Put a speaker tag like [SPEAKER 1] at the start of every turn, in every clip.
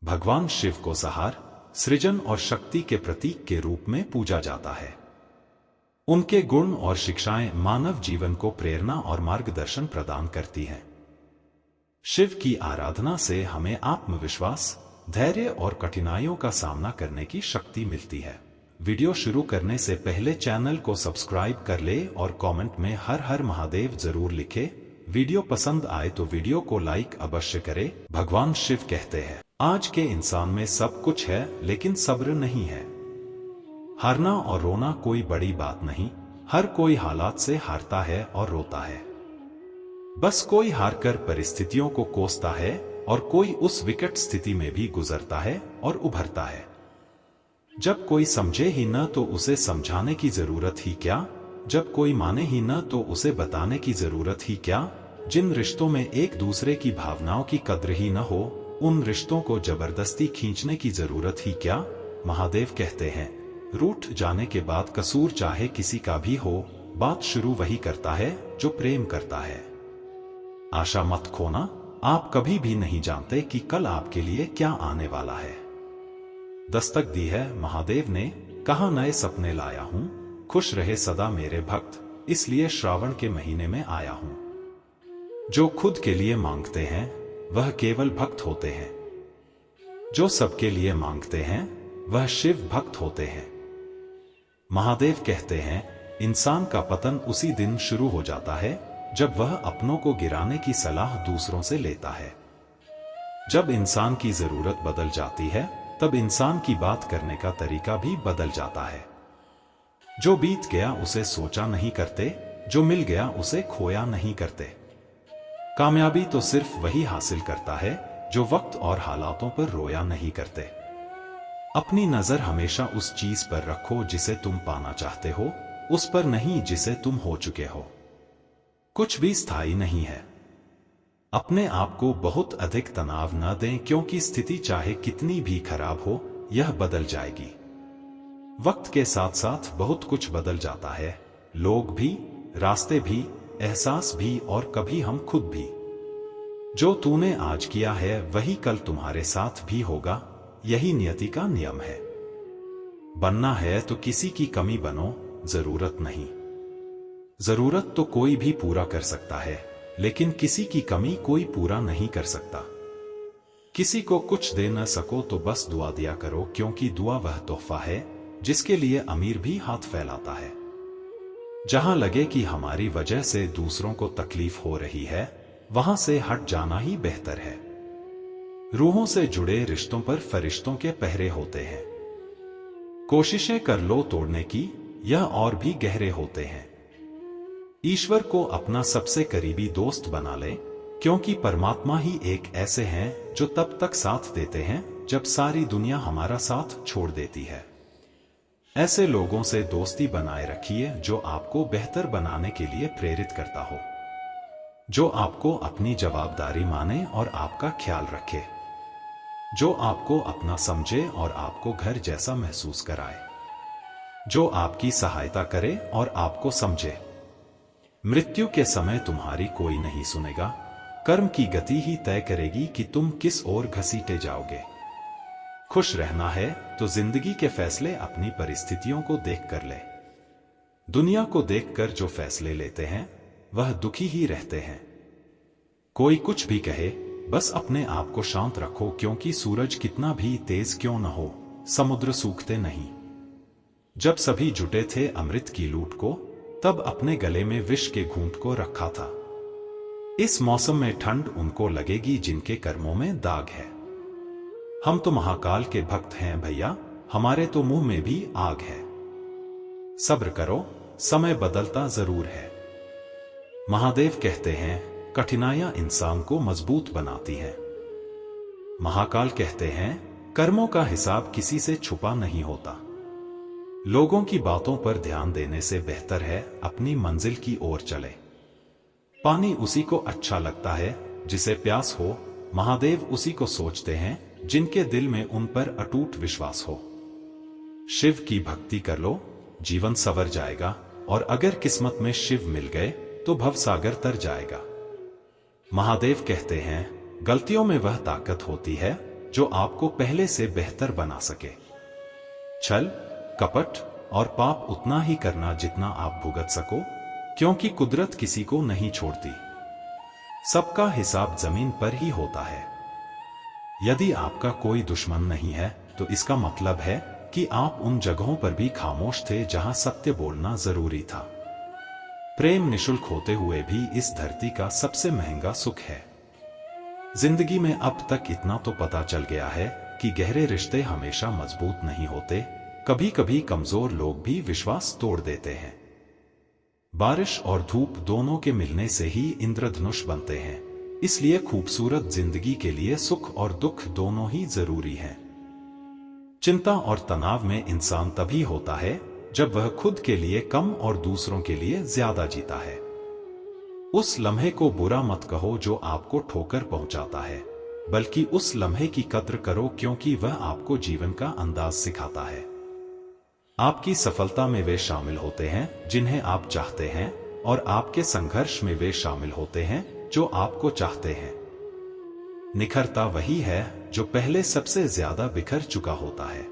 [SPEAKER 1] भगवान शिव को संहार, सृजन और शक्ति के प्रतीक के रूप में पूजा जाता है। उनके गुण और शिक्षाएं मानव जीवन को प्रेरणा और मार्गदर्शन प्रदान करती हैं। शिव की आराधना से हमें आत्मविश्वास, धैर्य और कठिनाइयों का सामना करने की शक्ति मिलती है। वीडियो शुरू करने से पहले चैनल को सब्सक्राइब कर ले और कमेंट में हर हर महादेव जरूर लिखे। वीडियो पसंद आए तो वीडियो को लाइक अवश्य करें। भगवान शिव कहते हैं, आज के इंसान में सब कुछ है लेकिन सब्र नहीं है। हारना और रोना कोई बड़ी बात नहीं, हर कोई हालात से हारता है और रोता है। बस कोई हारकर परिस्थितियों को कोसता है और कोई उस विकट स्थिति में भी गुजरता है और उभरता है। जब कोई समझे ही न तो उसे समझाने की जरूरत ही क्या, जब कोई माने ही न तो उसे बताने की जरूरत ही क्या। जिन रिश्तों में एक दूसरे की भावनाओं की कद्र ही न हो, उन रिश्तों को जबरदस्ती खींचने की जरूरत ही क्या। महादेव कहते हैं, रूठ जाने के बाद कसूर चाहे किसी का भी हो, बात शुरू वही करता है जो प्रेम करता है। आशा मत खोना, आप कभी भी नहीं जानते कि कल आपके लिए क्या आने वाला है। दस्तक दी है महादेव ने, कहा नए सपने लाया हूं, खुश रहे सदा मेरे भक्त, इसलिए श्रावण के महीने में आया हूं। जो खुद के लिए मांगते हैं वह केवल भक्त होते हैं, जो सबके लिए मांगते हैं वह शिव भक्त होते हैं। महादेव कहते हैं, इंसान का पतन उसी दिन शुरू हो जाता है जब वह अपनों को गिराने की सलाह दूसरों से लेता है। जब इंसान की जरूरत बदल जाती है तब इंसान की बात करने का तरीका भी बदल जाता है। जो बीत गया उसे सोचा नहीं करते, जो मिल गया उसे खोया नहीं करते। कामयाबी तो सिर्फ वही हासिल करता है जो वक्त और हालातों पर रोया नहीं करते। अपनी नजर हमेशा उस चीज पर रखो जिसे तुम पाना चाहते हो, उस पर नहीं जिसे तुम हो चुके हो। कुछ भी स्थायी नहीं है। अपने आप को बहुत अधिक तनाव न दें, क्योंकि स्थिति चाहे कितनी भी खराब हो, यह बदल जाएगी। वक्त के साथ साथ बहुत कुछ बदल जाता है, लोग भी, रास्ते भी, एहसास भी और कभी हम खुद भी। जो तूने आज किया है वही कल तुम्हारे साथ भी होगा, यही नियति का नियम है। बनना है तो किसी की कमी बनो, जरूरत नहीं। जरूरत तो कोई भी पूरा कर सकता है, लेकिन किसी की कमी कोई पूरा नहीं कर सकता। किसी को कुछ दे न सको तो बस दुआ दिया करो, क्योंकि दुआ वह तोहफा है जिसके लिए अमीर भी हाथ फैलाता है। जहां लगे कि हमारी वजह से दूसरों को तकलीफ हो रही है, वहां से हट जाना ही बेहतर है। रूहों से जुड़े रिश्तों पर फरिश्तों के पहरे होते हैं। कोशिशें कर लो तोड़ने की, यह और भी गहरे होते हैं। ईश्वर को अपना सबसे करीबी दोस्त बना ले, क्योंकि परमात्मा ही एक ऐसे हैं जो तब तक साथ देते हैं जब सारी दुनिया हमारा साथ छोड़ देती है। ऐसे लोगों से दोस्ती बनाए रखिए जो आपको बेहतर बनाने के लिए प्रेरित करता हो, जो आपको अपनी जवाबदारी माने और आपका ख्याल रखे, जो आपको अपना समझे और आपको घर जैसा महसूस कराए, जो आपकी सहायता करे और आपको समझे। मृत्यु के समय तुम्हारी कोई नहीं सुनेगा, कर्म की गति ही तय करेगी कि तुम किस ओर घसीटे जाओगे। खुश रहना है तो जिंदगी के फैसले अपनी परिस्थितियों को देख कर ले। दुनिया को देखकर जो फैसले लेते हैं वह दुखी ही रहते हैं। कोई कुछ भी कहे, बस अपने आप को शांत रखो, क्योंकि सूरज कितना भी तेज क्यों न हो, समुद्र सूखते नहीं। जब सभी जुटे थे अमृत की लूट को, तब अपने गले में विष के घूंट को रखा था। इस मौसम में ठंड उनको लगेगी जिनके कर्मों में दाग है। हम तो महाकाल के भक्त हैं भैया, हमारे तो मुंह में भी आग है। सब्र करो, समय बदलता जरूर है। महादेव कहते हैं, कठिनाइयां इंसान को मजबूत बनाती हैं। महाकाल कहते हैं, कर्मों का हिसाब किसी से छुपा नहीं होता। लोगों की बातों पर ध्यान देने से बेहतर है अपनी मंजिल की ओर चले। पानी उसी को अच्छा लगता है जिसे प्यास हो, महादेव उसी को सोचते हैं जिनके दिल में उन पर अटूट विश्वास हो। शिव की भक्ति कर लो, जीवन संवर जाएगा, और अगर किस्मत में शिव मिल गए तो भवसागर तर जाएगा। महादेव कहते हैं, गलतियों में वह ताकत होती है जो आपको पहले से बेहतर बना सके। छल, कपट और पाप उतना ही करना जितना आप भुगत सको, क्योंकि कुदरत किसी को नहीं छोड़ती। सबका हिसाब जमीन पर ही होता है। यदि आपका कोई दुश्मन नहीं है तो इसका मतलब है कि आप उन जगहों पर भी खामोश थे जहां सत्य बोलना जरूरी था। प्रेम निशुल्क होते हुए भी इस धरती का सबसे महंगा सुख है। जिंदगी में अब तक इतना तो पता चल गया है कि गहरे रिश्ते हमेशा मजबूत नहीं होते, कभी कभी कमजोर लोग भी विश्वास तोड़ देते हैं। बारिश और धूप दोनों के मिलने से ही इंद्रधनुष बनते हैं, इसलिए खूबसूरत जिंदगी के लिए सुख और दुख दोनों ही जरूरी हैं। चिंता और तनाव में इंसान तभी होता है जब वह खुद के लिए कम और दूसरों के लिए ज्यादा जीता है। उस लम्हे को बुरा मत कहो जो आपको ठोकर पहुंचाता है, बल्कि उस लम्हे की कद्र करो क्योंकि वह आपको जीवन का अंदाज सिखाता है। आपकी सफलता में वे शामिल होते हैं जिन्हें आप चाहते हैं, और आपके संघर्ष में वे शामिल होते हैं जो आपको चाहते हैं। निखरता वही है जो पहले सबसे ज्यादा बिखर चुका होता है।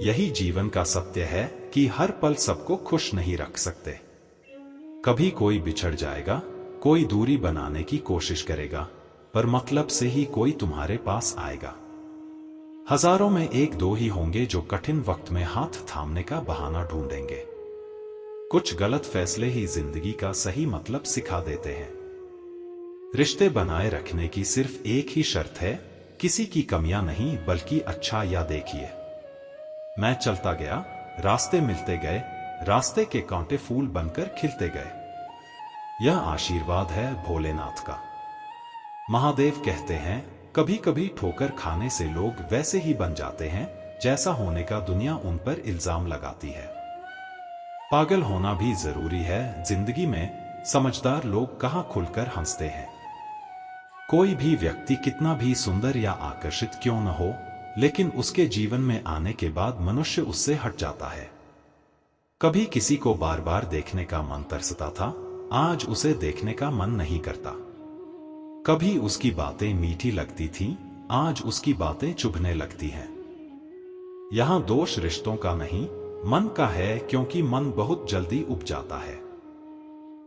[SPEAKER 1] यही जीवन का सत्य है कि हर पल सबको खुश नहीं रख सकते। कभी कोई बिछड़ जाएगा, कोई दूरी बनाने की कोशिश करेगा, पर मतलब से ही कोई तुम्हारे पास आएगा। हजारों में एक दो ही होंगे जो कठिन वक्त में हाथ थामने का बहाना ढूंढेंगे। कुछ गलत फैसले ही जिंदगी का सही मतलब सिखा देते हैं। रिश्ते बनाए रखने की सिर्फ एक ही शर्त है, किसी की कमियां नहीं बल्कि अच्छा या देखिए। मैं चलता गया, रास्ते मिलते गए, रास्ते के कांटे फूल बनकर खिलते गए। यह आशीर्वाद है भोलेनाथ का। महादेव कहते हैं, कभी कभी ठोकर खाने से लोग वैसे ही बन जाते हैं जैसा होने का दुनिया उन पर इल्जाम लगाती है। पागल होना भी जरूरी है जिंदगी में। समझदार लोग कहां खुलकर हंसते हैं। कोई भी व्यक्ति कितना भी सुंदर या आकर्षित क्यों न हो, लेकिन उसके जीवन में आने के बाद मनुष्य उससे हट जाता है। कभी किसी को बार बार देखने का मन तरसता था, आज उसे देखने का मन नहीं करता। कभी उसकी बातें मीठी लगती थीं, आज उसकी बातें चुभने लगती हैं। यहां दोष रिश्तों का नहीं, मन का है, क्योंकि मन बहुत जल्दी उब जाता है।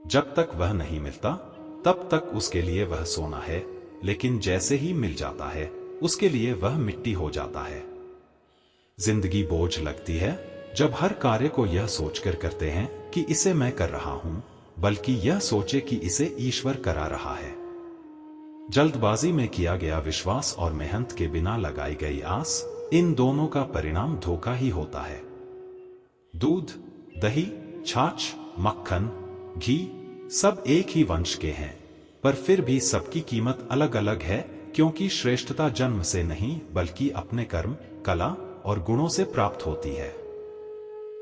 [SPEAKER 1] जब तक वह नहीं मिलता तब तक उसके लिए वह सोना है, लेकिन जैसे ही मिल जाता है उसके लिए वह मिट्टी हो जाता है। जिंदगी बोझ लगती है जब हर कार्य को यह सोचकर करते हैं कि इसे मैं कर रहा हूं, बल्कि यह सोचे कि इसे ईश्वर करा रहा है। जल्दबाजी में किया गया विश्वास और मेहनत के बिना लगाई गई आस, इन दोनों का परिणाम धोखा ही होता है। दूध, दही, छाछ, मक्खन, घी सब एक ही वंश के हैं, पर फिर भी सबकी कीमत अलग अलग है, क्योंकि श्रेष्ठता जन्म से नहीं बल्कि अपने कर्म, कला और गुणों से प्राप्त होती है।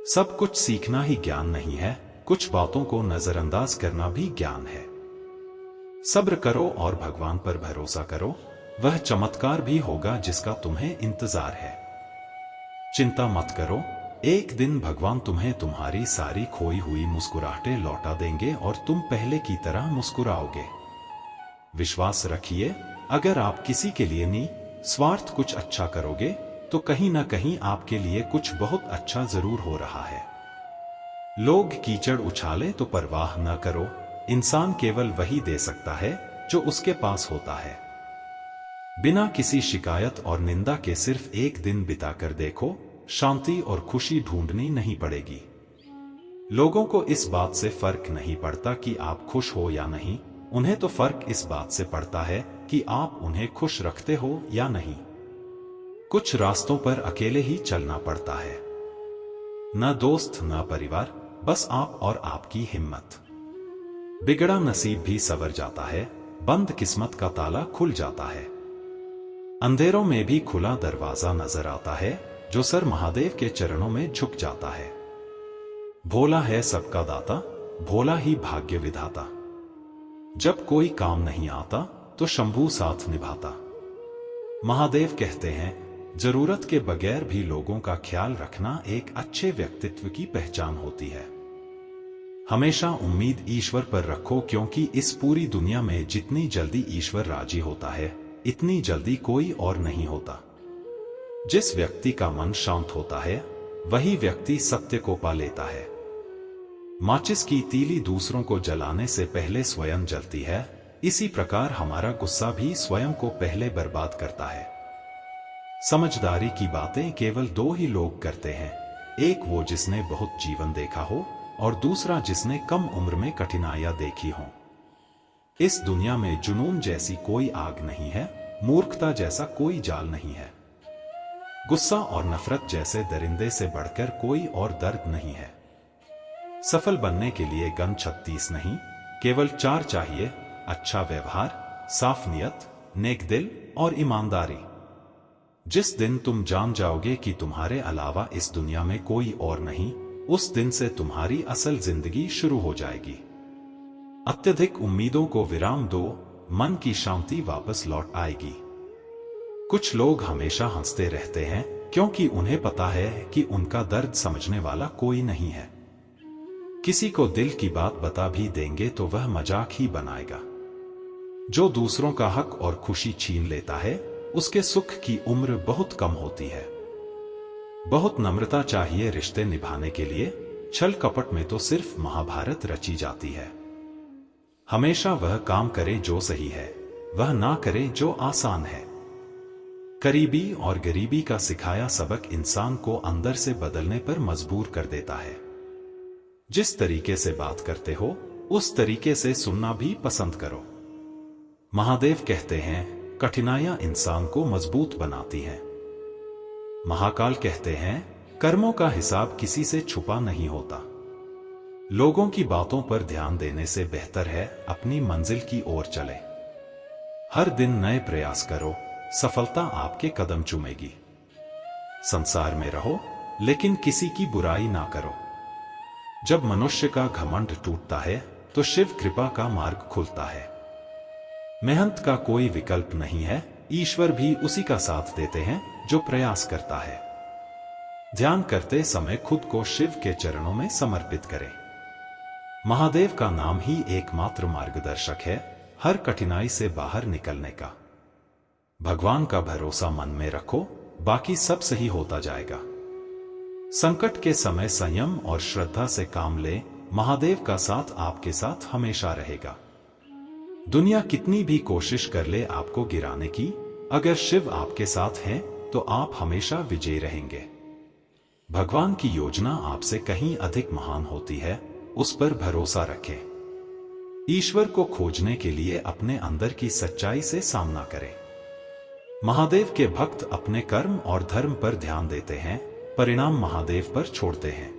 [SPEAKER 1] सब कुछ सीखना ही ज्ञान नहीं है, कुछ बातों को नजरअंदाज करना भी ज्ञान है। सब्र करो और भगवान पर भरोसा करो, वह चमत्कार भी होगा जिसका तुम्हें इंतजार है। चिंता मत करो, एक दिन भगवान तुम्हें तुम्हारी सारी खोई हुई मुस्कुराहटें लौटा देंगे और तुम पहले की तरह मुस्कुराओगे। विश्वास रखिए, अगर आप किसी के लिए निस्वार्थ कुछ अच्छा करोगे तो कहीं ना कहीं आपके लिए कुछ बहुत अच्छा जरूर हो रहा है। लोग कीचड़ उछाले तो परवाह न करो, इंसान केवल वही दे सकता है जो उसके पास होता है। बिना किसी शिकायत और निंदा के सिर्फ एक दिन बिताकर देखो, शांति और खुशी ढूंढनी नहीं पड़ेगी। लोगों को इस बात से फर्क नहीं पड़ता कि आप खुश हो या नहीं, उन्हें तो फर्क इस बात से पड़ता है कि आप उन्हें खुश रखते हो या नहीं। कुछ रास्तों पर अकेले ही चलना पड़ता है, न दोस्त न परिवार, बस आप और आपकी हिम्मत। बिगड़ा नसीब भी संवर जाता है, बंद किस्मत का ताला खुल जाता है। अंधेरों में भी खुला दरवाजा नजर आता है जो सर महादेव के चरणों में झुक जाता है। भोला है सबका दाता, भोला ही भाग्य विधाता। जब कोई काम नहीं आता तो शंभू साथ निभाता। महादेव कहते हैं, जरूरत के बगैर भी लोगों का ख्याल रखना एक अच्छे व्यक्तित्व की पहचान होती है। हमेशा उम्मीद ईश्वर पर रखो, क्योंकि इस पूरी दुनिया में जितनी जल्दी ईश्वर राजी होता है इतनी जल्दी कोई और नहीं होता। जिस व्यक्ति का मन शांत होता है वही व्यक्ति सत्य को पा लेता है। माचिस की तीली दूसरों को जलाने से पहले स्वयं जलती है, इसी प्रकार हमारा गुस्सा भी स्वयं को पहले बर्बाद करता है। समझदारी की बातें केवल दो ही लोग करते हैं, एक वो जिसने बहुत जीवन देखा हो और दूसरा जिसने कम उम्र में कठिनाइयां देखी हों। इस दुनिया में जुनून जैसी कोई आग नहीं है, मूर्खता जैसा कोई जाल नहीं है, गुस्सा और नफरत जैसे दरिंदे से बढ़कर कोई और दर्द नहीं है। सफल बनने के लिए गन 36 नहीं, केवल 4 चाहिए: अच्छा व्यवहार, साफ नियत, नेक दिल और ईमानदारी। जिस दिन तुम जान जाओगे कि तुम्हारे अलावा इस दुनिया में कोई और नहीं, उस दिन से तुम्हारी असल जिंदगी शुरू हो जाएगी। अत्यधिक उम्मीदों को विराम दो, मन की शांति वापस लौट आएगी। कुछ लोग हमेशा हंसते रहते हैं क्योंकि उन्हें पता है कि उनका दर्द समझने वाला कोई नहीं है। किसी को दिल की बात बता भी देंगे तो वह मजाक ही बनाएगा। जो दूसरों का हक और खुशी छीन लेता है उसके सुख की उम्र बहुत कम होती है। बहुत नम्रता चाहिए रिश्ते निभाने के लिए, छल कपट में तो सिर्फ महाभारत रची जाती है। हमेशा वह काम करे जो सही है, वह ना करे जो आसान है। करीबी और गरीबी का सिखाया सबक इंसान को अंदर से बदलने पर मजबूर कर देता है। जिस तरीके से बात करते हो उस तरीके से सुनना भी पसंद करो। महादेव कहते हैं, कठिनाइयां इंसान को मजबूत बनाती हैं। महाकाल कहते हैं, कर्मों का हिसाब किसी से छुपा नहीं होता। लोगों की बातों पर ध्यान देने से बेहतर है अपनी मंजिल की ओर चले। हर दिन नए प्रयास करो, सफलता आपके कदम चूमेगी। संसार में रहो लेकिन किसी की बुराई ना करो। जब मनुष्य का घमंड टूटता है तो शिव कृपा का मार्ग खुलता है। मेहनत का कोई विकल्प नहीं है, ईश्वर भी उसी का साथ देते हैं जो प्रयास करता है। ध्यान करते समय खुद को शिव के चरणों में समर्पित करें। महादेव का नाम ही एकमात्र मार्गदर्शक है हर कठिनाई से बाहर निकलने का। भगवान का भरोसा मन में रखो, बाकी सब सही होता जाएगा। संकट के समय संयम और श्रद्धा से काम ले, महादेव का साथ आपके साथ हमेशा रहेगा। दुनिया कितनी भी कोशिश कर ले आपको गिराने की, अगर शिव आपके साथ हैं तो आप हमेशा विजयी रहेंगे। भगवान की योजना आपसे कहीं अधिक महान होती है, उस पर भरोसा रखें। ईश्वर को खोजने के लिए अपने अंदर की सच्चाई से सामना करें। महादेव के भक्त अपने कर्म और धर्म पर ध्यान देते हैं, परिणाम महादेव पर छोड़ते हैं।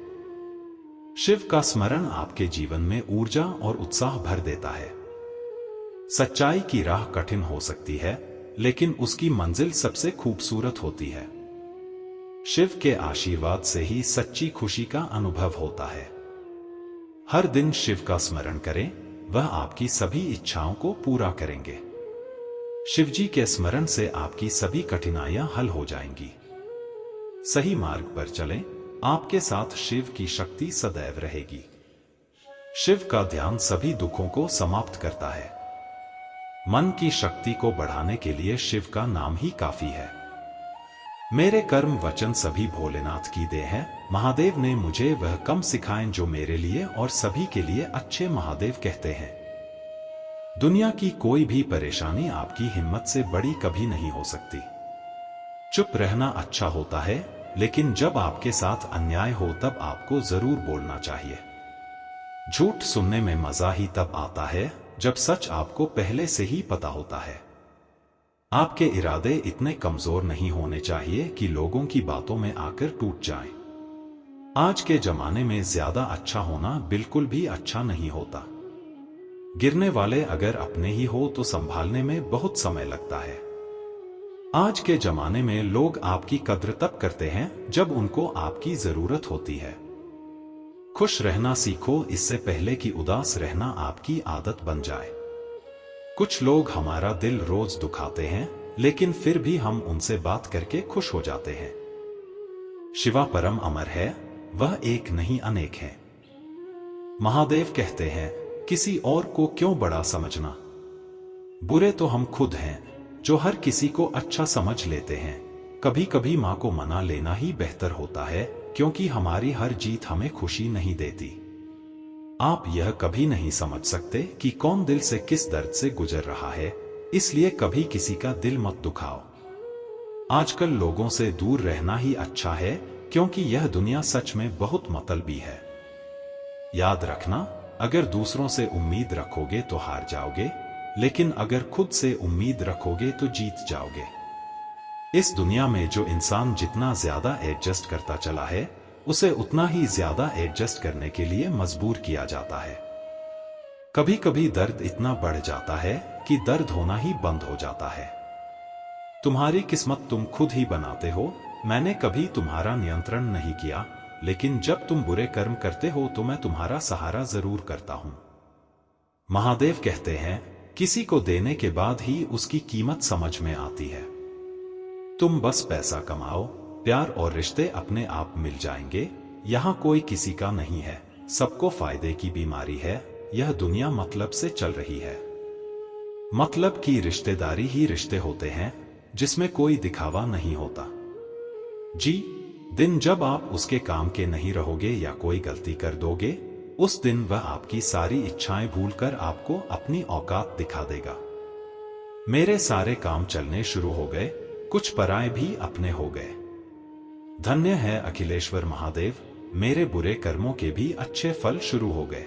[SPEAKER 1] शिव का स्मरण आपके जीवन में ऊर्जा और उत्साह भर देता है। सच्चाई की राह कठिन हो सकती है, लेकिन उसकी मंजिल सबसे खूबसूरत होती है। शिव के आशीर्वाद से ही सच्ची खुशी का अनुभव होता है। हर दिन शिव का स्मरण करें, वह आपकी सभी इच्छाओं को पूरा करेंगे। शिवजी के स्मरण से आपकी सभी कठिनाइयां हल हो जाएंगी। सही मार्ग पर चलें, आपके साथ शिव की शक्ति सदैव रहेगी। शिव का ध्यान सभी दुखों को समाप्त करता है। मन की शक्ति को बढ़ाने के लिए शिव का नाम ही काफी है। मेरे कर्म वचन सभी भोलेनाथ की देन है, महादेव ने मुझे वह कम सिखाएं जो मेरे लिए और सभी के लिए अच्छे। महादेव कहते हैं, दुनिया की कोई भी परेशानी आपकी हिम्मत से बड़ी कभी नहीं हो सकती। चुप रहना अच्छा होता है, लेकिन जब आपके साथ अन्याय हो तब आपको जरूर बोलना चाहिए। झूठ सुनने में मजा ही तब आता है जब सच आपको पहले से ही पता होता है। आपके इरादे इतने कमजोर नहीं होने चाहिए कि लोगों की बातों में आकर टूट जाएं। आज के जमाने में ज्यादा अच्छा होना बिल्कुल भी अच्छा नहीं होता। गिरने वाले अगर अपने ही हो तो संभालने में बहुत समय लगता है। आज के जमाने में लोग आपकी कद्र तब करते हैं जब उनको आपकी जरूरत होती है। खुश रहना सीखो, इससे पहले कि उदास रहना आपकी आदत बन जाए। कुछ लोग हमारा दिल रोज दुखाते हैं, लेकिन फिर भी हम उनसे बात करके खुश हो जाते हैं। शिवा परम अमर है, वह एक नहीं अनेक है। महादेव कहते हैं, किसी और को क्यों बड़ा समझना, बुरे तो हम खुद हैं, जो हर किसी को अच्छा समझ लेते हैं। कभी कभी माँ को मना लेना ही बेहतर होता है, क्योंकि हमारी हर जीत हमें खुशी नहीं देती। आप यह कभी नहीं समझ सकते कि कौन दिल से किस दर्द से गुजर रहा है, इसलिए कभी किसी का दिल मत दुखाओ। आजकल लोगों से दूर रहना ही अच्छा है, क्योंकि यह दुनिया सच में बहुत मतलबी है। याद रखना, अगर दूसरों से उम्मीद रखोगे तो हार जाओगे, लेकिन अगर खुद से उम्मीद रखोगे तो जीत जाओगे। इस दुनिया में जो इंसान जितना ज्यादा एडजस्ट करता चला है, उसे उतना ही ज्यादा एडजस्ट करने के लिए मजबूर किया जाता है। कभी कभी दर्द इतना बढ़ जाता है कि दर्द होना ही बंद हो जाता है। तुम्हारी किस्मत तुम खुद ही बनाते हो। मैंने कभी तुम्हारा नियंत्रण नहीं किया, लेकिन जब तुम बुरे कर्म करते हो तो मैं तुम्हारा सहारा जरूर करता हूं। महादेव कहते हैं, किसी को देने के बाद ही उसकी कीमत समझ में आती है। तुम बस पैसा कमाओ, प्यार और रिश्ते अपने आप मिल जाएंगे। यहां कोई किसी का नहीं है, सबको फायदे की बीमारी है। यह दुनिया मतलब से चल रही है। मतलब की रिश्तेदारी ही रिश्ते होते हैं, जिसमें कोई दिखावा नहीं होता। जी, दिन जब आप उसके काम के नहीं रहोगे या कोई गलती कर दोगे, उस दिन वह आपकी सारी इच्छाएं भूलकर आपको अपनी औकात दिखा देगा। मेरे सारे काम चलने शुरू हो गए, कुछ पराए भी अपने हो गए। धन्य है अखिलेश्वर महादेव, मेरे बुरे कर्मों के भी अच्छे फल शुरू हो गए।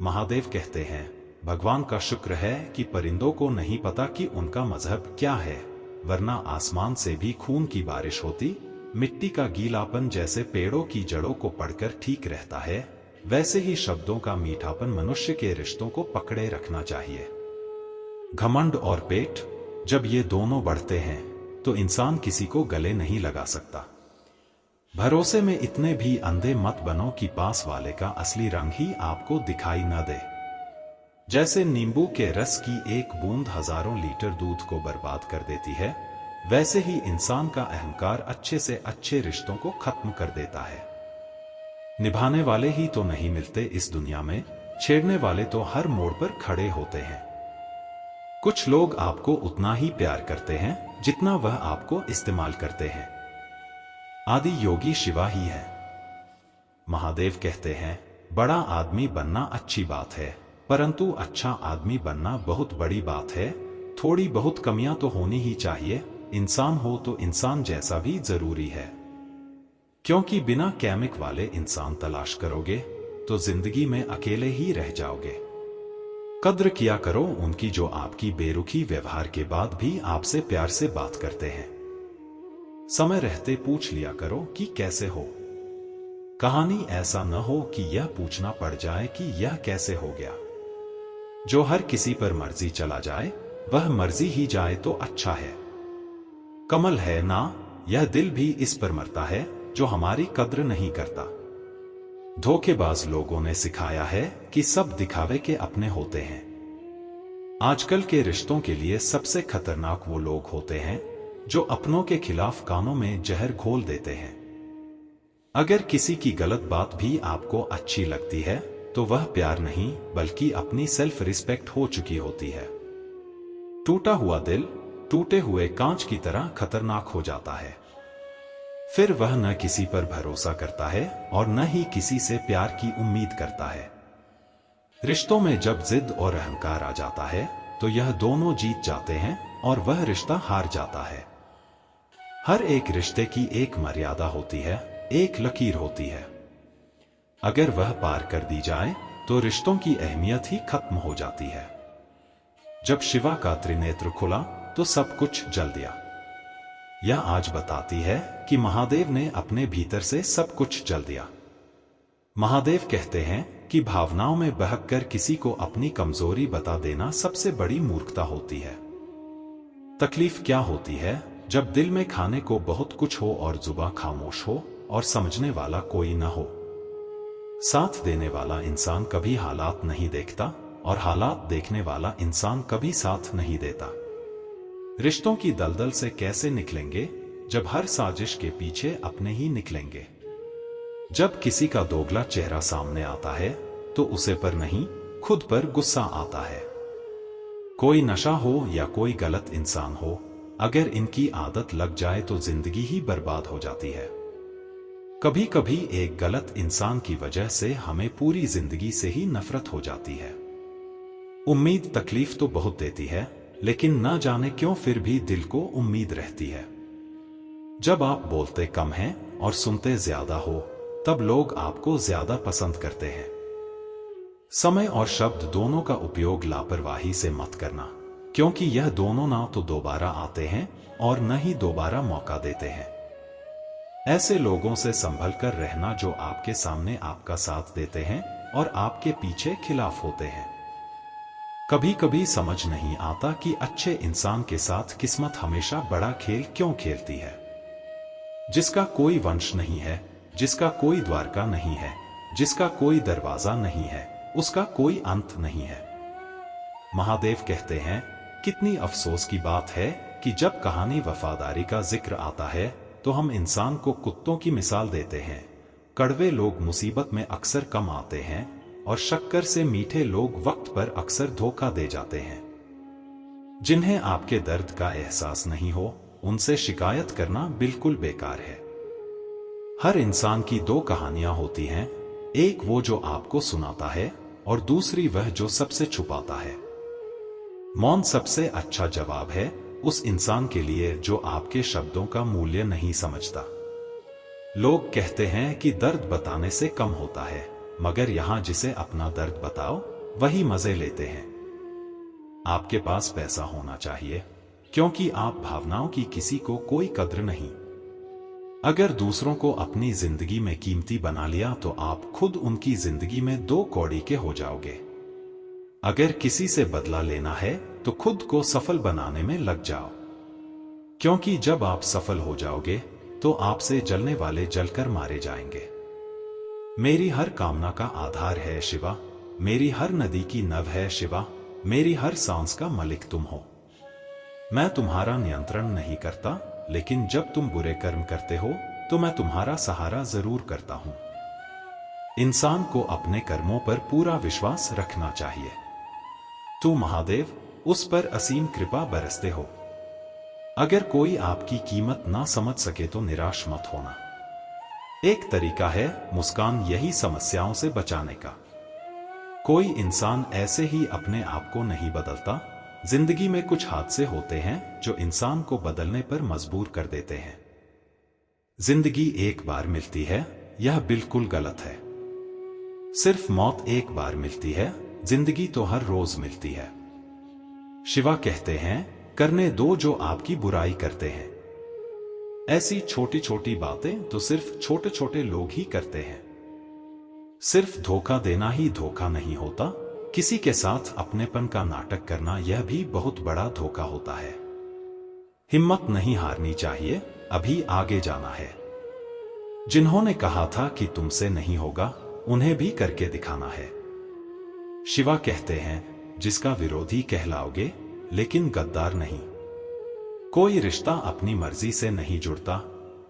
[SPEAKER 1] महादेव कहते हैं, भगवान का शुक्र है कि परिंदों को नहीं पता कि उनका मजहब क्या है, वरना आसमान से भी खून की बारिश होती। मिट्टी का गीलापन जैसे पेड़ों की जड़ों को पकड़कर ठीक रहता है, वैसे ही शब्दों का मीठापन मनुष्य के रिश्तों को पकड़े रखना चाहिए। घमंड और पेट, जब ये दोनों बढ़ते हैं तो इंसान किसी को गले नहीं लगा सकता। भरोसे में इतने भी अंधे मत बनो कि पास वाले का असली रंग ही आपको दिखाई न दे। जैसे नींबू के रस की एक बूंद हजारों लीटर दूध को बर्बाद कर देती है, वैसे ही इंसान का अहंकार अच्छे से अच्छे रिश्तों को खत्म कर देता है। निभाने वाले ही तो नहीं मिलते इस दुनिया में, छेड़ने वाले तो हर मोड़ पर खड़े होते हैं। कुछ लोग आपको उतना ही प्यार करते हैं जितना वह आपको इस्तेमाल करते हैं। आदि योगी शिवा ही है। महादेव कहते हैं, बड़ा आदमी बनना अच्छी बात है, परंतु अच्छा आदमी बनना बहुत बड़ी बात है। थोड़ी बहुत कमियां तो होनी ही चाहिए। इंसान हो तो इंसान जैसा भी जरूरी है, क्योंकि बिना केमिक वाले इंसान तलाश करोगे तो जिंदगी में अकेले ही रह जाओगे। कद्र किया करो उनकी जो आपकी बेरुखी व्यवहार के बाद भी आपसे प्यार से बात करते हैं। समय रहते पूछ लिया करो कि कैसे हो। कहानी ऐसा न हो कि यह पूछना पड़ जाए कि यह कैसे हो गया। जो हर किसी पर मर्जी चला जाए, वह मर्जी ही जाए तो अच्छा है। कमल है ना, यह दिल भी इस पर मरता है जो हमारी कद्र नहीं करता। धोखेबाज लोगों ने सिखाया है कि सब दिखावे के अपने होते हैं। आजकल के रिश्तों के लिए सबसे खतरनाक वो लोग होते हैं जो अपनों के खिलाफ कानों में जहर घोल देते हैं। अगर किसी की गलत बात भी आपको अच्छी लगती है तो वह प्यार नहीं बल्कि अपनी सेल्फ रिस्पेक्ट हो चुकी होती है। टूटा हुआ दिल टूटे हुए कांच की तरह खतरनाक हो जाता है। फिर वह न किसी पर भरोसा करता है और न ही किसी से प्यार की उम्मीद करता है। रिश्तों में जब जिद और अहंकार आ जाता है तो यह दोनों जीत जाते हैं और वह रिश्ता हार जाता है। हर एक रिश्ते की एक मर्यादा होती है, एक लकीर होती है। अगर वह पार कर दी जाए तो रिश्तों की अहमियत ही खत्म हो जाती है। जब शिवा का त्रिनेत्र खुला तो सब कुछ जल दिया। यह आज बताती है कि महादेव ने अपने भीतर से सब कुछ जल दिया। महादेव कहते हैं कि भावनाओं में बहकर किसी को अपनी कमजोरी बता देना सबसे बड़ी मूर्खता होती है। तकलीफ क्या होती है जब दिल में खाने को बहुत कुछ हो और जुबान खामोश हो और समझने वाला कोई न हो। साथ देने वाला इंसान कभी हालात नहीं देखता और हालात देखने वाला इंसान कभी साथ नहीं देता। रिश्तों की दलदल से कैसे निकलेंगे जब हर साजिश के पीछे अपने ही निकलेंगे। जब किसी का दोगला चेहरा सामने आता है तो उसे पर नहीं खुद पर गुस्सा आता है। कोई नशा हो या कोई गलत इंसान हो, अगर इनकी आदत लग जाए तो जिंदगी ही बर्बाद हो जाती है। कभी कभी एक गलत इंसान की वजह से हमें पूरी जिंदगी से ही नफरत हो जाती है। उम्मीद तकलीफ तो बहुत देती है, लेकिन ना जाने क्यों फिर भी दिल को उम्मीद रहती है। जब आप बोलते कम हैं और सुनते ज्यादा हो, तब लोग आपको ज्यादा पसंद करते हैं। समय और शब्द दोनों का उपयोग लापरवाही से मत करना, क्योंकि यह दोनों ना तो दोबारा आते हैं और न ही दोबारा मौका देते हैं। ऐसे लोगों से संभल कर रहना जो आपके सामने आपका साथ देते हैं और आपके पीछे खिलाफ होते हैं। कभी कभी समझ नहीं आता कि अच्छे इंसान के साथ किस्मत हमेशा बड़ा खेल क्यों खेलती है। जिसका कोई वंश नहीं है, जिसका कोई द्वारका नहीं है, जिसका कोई दरवाजा नहीं है, उसका कोई अंत नहीं है। महादेव कहते हैं, कितनी अफसोस की बात है कि जब कहानी वफादारी का जिक्र आता है तो हम इंसान को कुत्तों की मिसाल देते हैं। कड़वे लोग मुसीबत में अक्सर कम आते हैं और शक्कर से मीठे लोग वक्त पर अक्सर धोखा दे जाते हैं। जिन्हें आपके दर्द का एहसास नहीं हो, उनसे शिकायत करना बिल्कुल बेकार है। हर इंसान की दो कहानियां होती हैं, एक वो जो आपको सुनाता है और दूसरी वह जो सबसे छुपाता है। मौन सबसे अच्छा जवाब है उस इंसान के लिए जो आपके शब्दों का मूल्य नहीं समझता। लोग कहते हैं कि दर्द बताने से कम होता है, मगर यहां जिसे अपना दर्द बताओ वही मजे लेते हैं। आपके पास पैसा होना चाहिए, क्योंकि आप भावनाओं की किसी को कोई कद्र नहीं। अगर दूसरों को अपनी जिंदगी में कीमती बना लिया तो आप खुद उनकी जिंदगी में दो कौड़ी के हो जाओगे। अगर किसी से बदला लेना है तो खुद को सफल बनाने में लग जाओ, क्योंकि जब आप सफल हो जाओगे तो आपसे जलने वाले जलकर मारे जाएंगे। मेरी हर कामना का आधार है शिवा, मेरी हर नदी की नव है शिवा, मेरी हर सांस का मालिक तुम हो। मैं तुम्हारा नियंत्रण नहीं करता, लेकिन जब तुम बुरे कर्म करते हो तो मैं तुम्हारा सहारा जरूर करता हूं। इंसान को अपने कर्मों पर पूरा विश्वास रखना चाहिए। तू महादेव उस पर असीम कृपा बरसते हो। अगर कोई आपकी कीमत ना समझ सके तो निराश मत होना। एक तरीका है मुस्कान यही समस्याओं से बचाने का। कोई इंसान ऐसे ही अपने आप को नहीं बदलता। जिंदगी में कुछ हादसे होते हैं जो इंसान को बदलने पर मजबूर कर देते हैं। जिंदगी एक बार मिलती है, यह बिल्कुल गलत है। सिर्फ मौत एक बार मिलती है, जिंदगी तो हर रोज मिलती है। शिवा कहते हैं, करने दो जो आपकी बुराई करते हैं। ऐसी छोटी छोटी बातें तो सिर्फ छोटे छोटे लोग ही करते हैं। सिर्फ धोखा देना ही धोखा नहीं होता, किसी के साथ अपनेपन का नाटक करना यह भी बहुत बड़ा धोखा होता है। हिम्मत नहीं हारनी चाहिए, अभी आगे जाना है। जिन्होंने कहा था कि तुमसे नहीं होगा, उन्हें भी करके दिखाना है। शिवा कहते हैं, जिसका विरोधी कहलाओगे लेकिन गद्दार नहीं। कोई रिश्ता अपनी मर्जी से नहीं जुड़ता,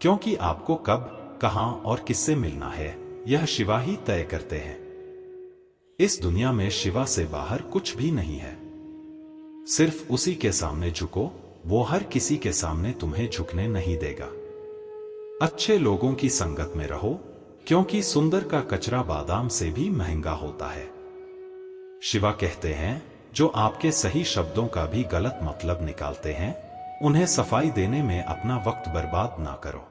[SPEAKER 1] क्योंकि आपको कब, कहां और किससे मिलना है यह शिवा ही तय करते हैं। इस दुनिया में शिवा से बाहर कुछ भी नहीं है। सिर्फ उसी के सामने झुको, वो हर किसी के सामने तुम्हें झुकने नहीं देगा। अच्छे लोगों की संगत में रहो, क्योंकि सुंदर का कचरा बादाम से भी महंगा होता है। शिवा कहते हैं, जो आपके सही शब्दों का भी गलत मतलब निकालते हैं, उन्हें सफाई देने में अपना वक्त बर्बाद ना करो।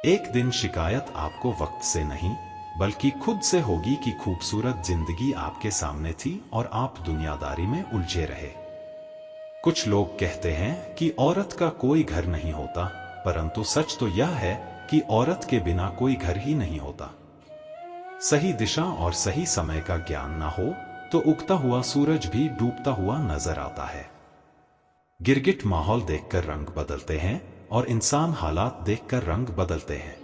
[SPEAKER 1] एक दिन शिकायत आपको वक्त से नहीं बल्कि खुद से होगी कि खूबसूरत जिंदगी आपके सामने थी और आप दुनियादारी में उलझे रहे। कुछ लोग कहते हैं कि औरत का कोई घर नहीं होता, परंतु सच तो यह है कि औरत के बिना कोई घर ही नहीं होता। सही दिशा और सही समय का ज्ञान ना हो तो उगता हुआ सूरज भी डूबता हुआ नजर आता है। गिरगिट माहौल देखकर रंग बदलते हैं और इंसान हालात देखकर रंग बदलते हैं।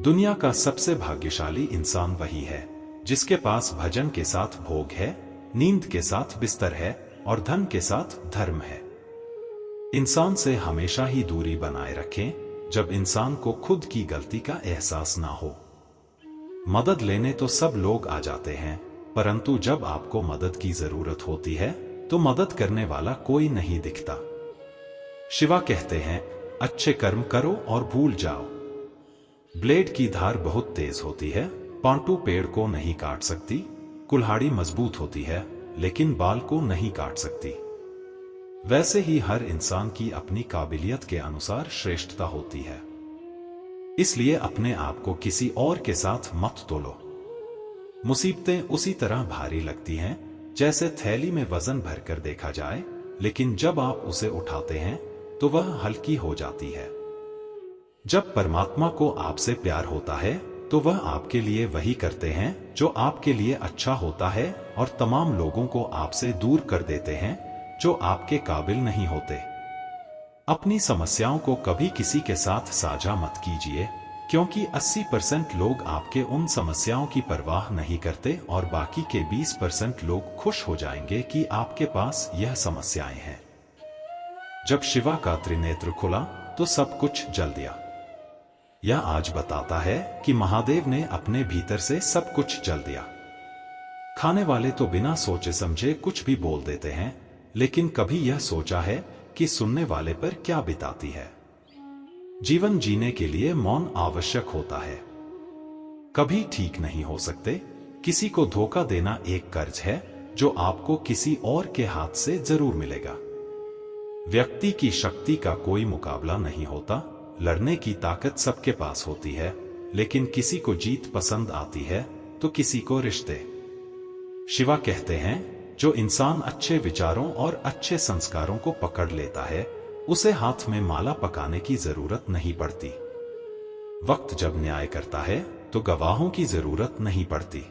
[SPEAKER 1] दुनिया का सबसे भाग्यशाली इंसान वही है जिसके पास भजन के साथ भोग है, नींद के साथ बिस्तर है और धन के साथ धर्म है। इंसान से हमेशा ही दूरी बनाए रखें जब इंसान को खुद की गलती का एहसास ना हो। मदद लेने तो सब लोग आ जाते हैं, परंतु जब आपको मदद की जरूरत होती है तो मदद करने वाला कोई नहीं दिखता। शिवा कहते हैं, अच्छे कर्म करो और भूल जाओ। ब्लेड की धार बहुत तेज होती है, पांटू पेड़ को नहीं काट सकती। कुल्हाड़ी मजबूत होती है, लेकिन बाल को नहीं काट सकती। वैसे ही हर इंसान की अपनी काबिलियत के अनुसार श्रेष्ठता होती है। इसलिए अपने आप को किसी और के साथ मत तोलो। मुसीबतें उसी तरह भारी लगती हैं जैसे थैली में वजन भरकर देखा जाए, लेकिन जब आप उसे उठाते हैं तो वह हल्की हो जाती है। जब परमात्मा को आपसे प्यार होता है तो वह आपके लिए वही करते हैं जो आपके लिए अच्छा होता है, और तमाम लोगों को आपसे दूर कर देते हैं जो आपके काबिल नहीं होते। अपनी समस्याओं को कभी किसी के साथ साझा मत कीजिए, क्योंकि 80% लोग आपके उन समस्याओं की परवाह नहीं करते और बाकी के 20% लोग खुश हो जाएंगे कि आपके पास यह समस्याएं हैं। जब शिवा का त्रिनेत्र खुला तो सब कुछ जल दिया। यह आज बताता है कि महादेव ने अपने भीतर से सब कुछ जल दिया। खाने वाले तो बिना सोचे समझे कुछ भी बोल देते हैं, लेकिन कभी यह सोचा है कि सुनने वाले पर क्या बिताती है। जीवन जीने के लिए मौन आवश्यक होता है। कभी ठीक नहीं हो सकते। किसी को धोखा देना एक कर्ज है जो आपको किसी और के हाथ से जरूर मिलेगा। व्यक्ति की शक्ति का कोई मुकाबला नहीं होता। लड़ने की ताकत सबके पास होती है, लेकिन किसी को जीत पसंद आती है तो किसी को रिश्ते। शिवा कहते हैं, जो इंसान अच्छे विचारों और अच्छे संस्कारों को पकड़ लेता है उसे हाथ में माला पकाने की जरूरत नहीं पड़ती। वक्त जब न्याय करता है तो गवाहों की जरूरत नहीं पड़ती।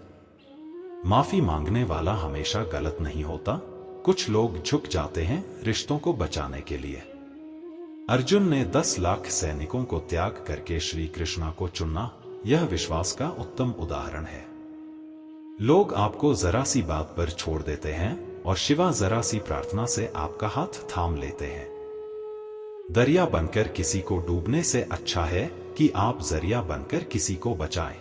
[SPEAKER 1] माफी मांगने वाला हमेशा गलत नहीं होता। कुछ लोग झुक जाते हैं रिश्तों को बचाने के लिए। अर्जुन ने 10 लाख सैनिकों को त्याग करके श्री कृष्ण को चुनना, यह विश्वास का उत्तम उदाहरण है। लोग आपको जरा सी बात पर छोड़ देते हैं और शिवा जरा सी प्रार्थना से आपका हाथ थाम लेते हैं। दरिया बनकर किसी को डूबने से अच्छा है कि आप जरिया बनकर किसी को बचाएं।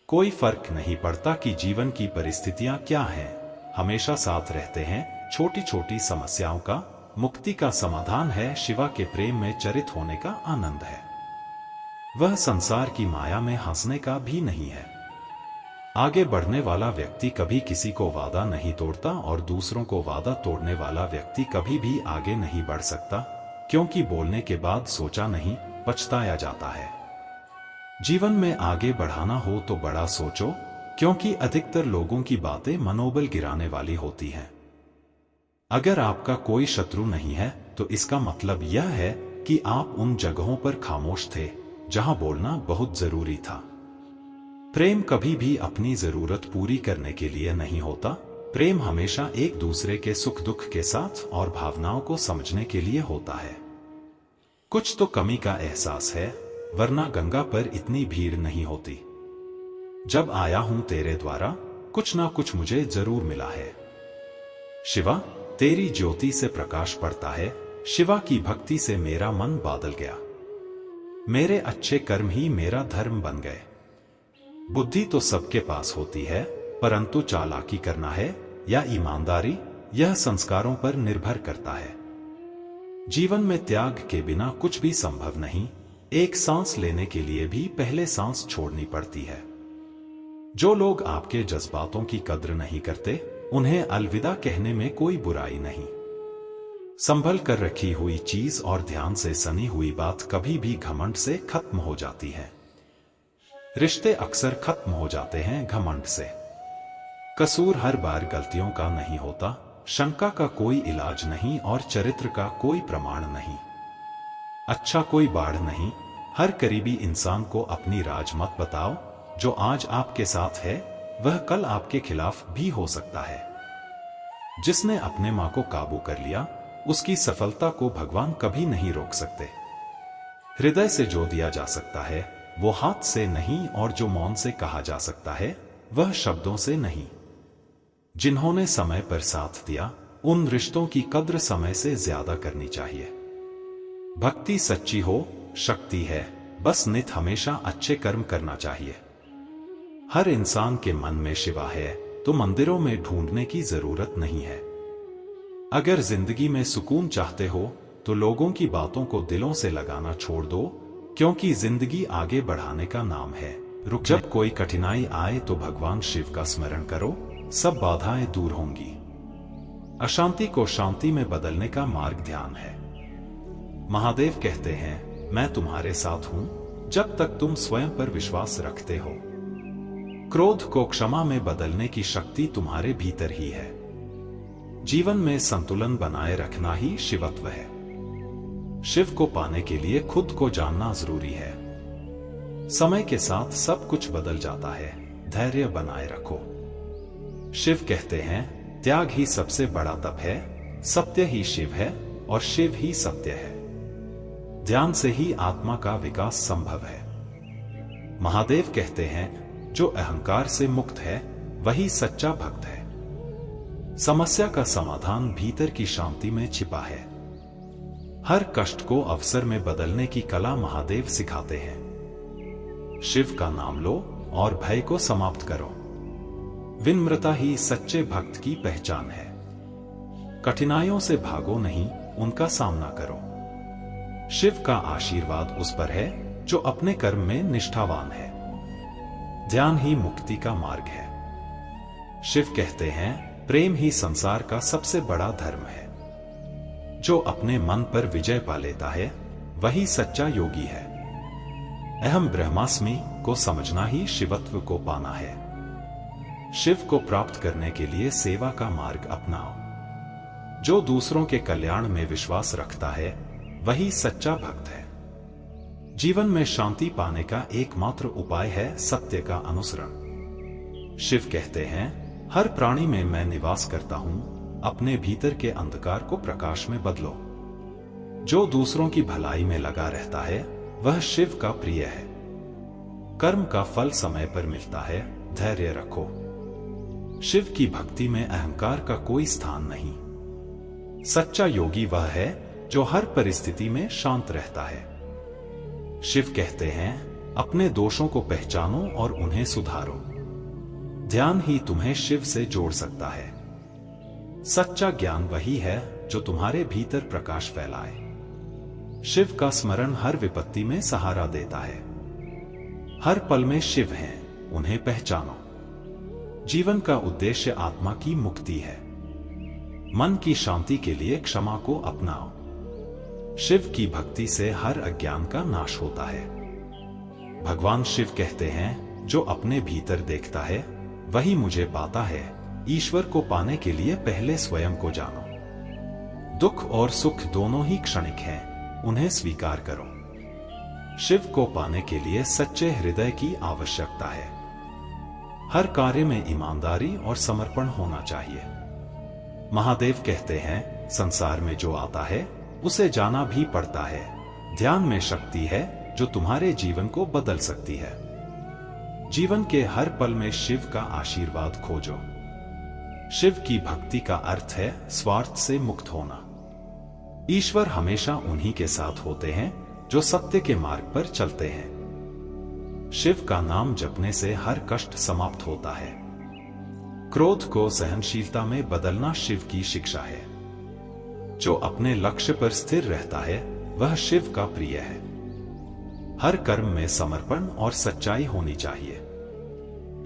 [SPEAKER 1] कोई फर्क नहीं पड़ता कि जीवन की परिस्थितियां क्या हैं, हमेशा साथ रहते हैं। छोटी छोटी समस्याओं का मुक्ति का समाधान है। शिवा के प्रेम में चरित होने का आनंद है। वह संसार की माया में हंसने का भी नहीं है। आगे बढ़ने वाला व्यक्ति कभी किसी को वादा नहीं तोड़ता और दूसरों को वादा तोड़ने वाला व्यक्ति कभी भी आगे नहीं बढ़ सकता, क्योंकि बोलने के बाद सोचा नहीं, पछताया जाता है। जीवन में आगे बढ़ाना हो तो बड़ा सोचो, क्योंकि अधिकतर लोगों की बातें मनोबल गिराने वाली होती हैं। अगर आपका कोई शत्रु नहीं है तो इसका मतलब यह है कि आप उन जगहों पर खामोश थे जहां बोलना बहुत जरूरी था। प्रेम कभी भी अपनी जरूरत पूरी करने के लिए नहीं होता। प्रेम हमेशा एक दूसरे के सुख दुख के साथ और भावनाओं को समझने के लिए होता है। कुछ तो कमी का एहसास है, वरना गंगा पर इतनी भीड़ नहीं होती। जब आया हूं तेरे द्वारा, कुछ ना कुछ मुझे जरूर मिला है। शिवा, तेरी ज्योति से प्रकाश पड़ता है। शिवा की भक्ति से मेरा मन बादल गया। मेरे अच्छे कर्म ही मेरा धर्म बन गए। बुद्धि तो सबके पास होती है, परंतु चालाकी करना है या ईमानदारी, यह संस्कारों पर निर्भर करता है। जीवन में त्याग के बिना कुछ भी संभव नहीं। एक सांस लेने के लिए भी पहले सांस छोड़नी पड़ती है। जो लोग आपके जज्बातों की कद्र नहीं करते, उन्हें अलविदा कहने में कोई बुराई नहीं। संभल कर रखी हुई चीज और ध्यान से सनी हुई बात कभी भी घमंड से खत्म हो जाती है। रिश्ते अक्सर खत्म हो जाते हैं घमंड से। कसूर हर बार गलतियों का नहीं होता, शंका का कोई इलाज नहीं और चरित्र का कोई प्रमाण नहीं। अच्छा कोई बाढ़ नहीं। हर करीबी इंसान को अपनी राज मत बताओ। जो आज आपके साथ है वह कल आपके खिलाफ भी हो सकता है। जिसने अपने मां को काबू कर लिया, उसकी सफलता को भगवान कभी नहीं रोक सकते। हृदय से जो दिया जा सकता है वो हाथ से नहीं, और जो मौन से कहा जा सकता है वह शब्दों से नहीं। जिन्होंने समय पर साथ दिया, उन रिश्तों की कद्र समय से ज्यादा करनी चाहिए। भक्ति सच्ची हो, शक्ति है, बस नित हमेशा अच्छे कर्म करना चाहिए। हर इंसान के मन में शिवा है, तो मंदिरों में ढूंढने की जरूरत नहीं है। अगर जिंदगी में सुकून चाहते हो तो लोगों की बातों को दिलों से लगाना छोड़ दो, क्योंकि जिंदगी आगे बढ़ाने का नाम है। जब कोई कठिनाई आए तो भगवान शिव का स्मरण करो, सब बाधाएं दूर होंगी। अशांति को शांति में बदलने का मार्ग ध्यान है। महादेव कहते हैं, मैं तुम्हारे साथ हूं जब तक तुम स्वयं पर विश्वास रखते हो। क्रोध को क्षमा में बदलने की शक्ति तुम्हारे भीतर ही है। जीवन में संतुलन बनाए रखना ही शिवत्व है। शिव को पाने के लिए खुद को जानना जरूरी है। समय के साथ सब कुछ बदल जाता है, धैर्य बनाए रखो। शिव कहते हैं, त्याग ही सबसे बड़ा तप है, सत्य ही शिव है और शिव ही सत्य है। ध्यान से ही आत्मा का विकास संभव है। महादेव कहते हैं, जो अहंकार से मुक्त है वही सच्चा भक्त है। समस्या का समाधान भीतर की शांति में छिपा है। हर कष्ट को अवसर में बदलने की कला महादेव सिखाते हैं। शिव का नाम लो और भय को समाप्त करो। विनम्रता ही सच्चे भक्त की पहचान है। कठिनाइयों से भागो नहीं, उनका सामना करो। शिव का आशीर्वाद उस पर है जो अपने कर्म में निष्ठावान है। ध्यान ही मुक्ति का मार्ग है। शिव कहते हैं, प्रेम ही संसार का सबसे बड़ा धर्म है। जो अपने मन पर विजय पा लेता है वही सच्चा योगी है। अहम ब्रह्मास्मि को समझना ही शिवत्व को पाना है। शिव को प्राप्त करने के लिए सेवा का मार्ग अपनाओ। जो दूसरों के कल्याण में विश्वास रखता है वही सच्चा भक्त है। जीवन में शांति पाने का एकमात्र उपाय है सत्य का अनुसरण। शिव कहते हैं, हर प्राणी में मैं निवास करता हूं, अपने भीतर के अंधकार को प्रकाश में बदलो। जो दूसरों की भलाई में लगा रहता है वह शिव का प्रिय है। कर्म का फल समय पर मिलता है, धैर्य रखो। शिव की भक्ति में अहंकार का कोई स्थान नहीं। सच्चा योगी वह है जो हर परिस्थिति में शांत रहता है। शिव कहते हैं, अपने दोषों को पहचानो और उन्हें सुधारो। ध्यान ही तुम्हें शिव से जोड़ सकता है। सच्चा ज्ञान वही है जो तुम्हारे भीतर प्रकाश फैलाए। शिव का स्मरण हर विपत्ति में सहारा देता है। हर पल में शिव हैं, उन्हें पहचानो। जीवन का उद्देश्य आत्मा की मुक्ति है। मन की शांति के लिए क्षमा को अपनाओ। शिव की भक्ति से हर अज्ञान का नाश होता है। भगवान शिव कहते हैं, जो अपने भीतर देखता है वही मुझे पाता है। ईश्वर को पाने के लिए पहले स्वयं को जानो। दुख और सुख दोनों ही क्षणिक हैं, उन्हें स्वीकार करो। शिव को पाने के लिए सच्चे हृदय की आवश्यकता है। हर कार्य में ईमानदारी और समर्पण होना चाहिए। महादेव कहते हैं, संसार में जो आता है उसे जाना भी पड़ता है। ध्यान में शक्ति है जो तुम्हारे जीवन को बदल सकती है। जीवन के हर पल में शिव का आशीर्वाद खोजो। शिव की भक्ति का अर्थ है स्वार्थ से मुक्त होना। ईश्वर हमेशा उन्हीं के साथ होते हैं जो सत्य के मार्ग पर चलते हैं। शिव का नाम जपने से हर कष्ट समाप्त होता है। क्रोध को सहनशीलता में बदलना शिव की शिक्षा है। जो अपने लक्ष्य पर स्थिर रहता है वह शिव का प्रिय है। हर कर्म में समर्पण और सच्चाई होनी चाहिए।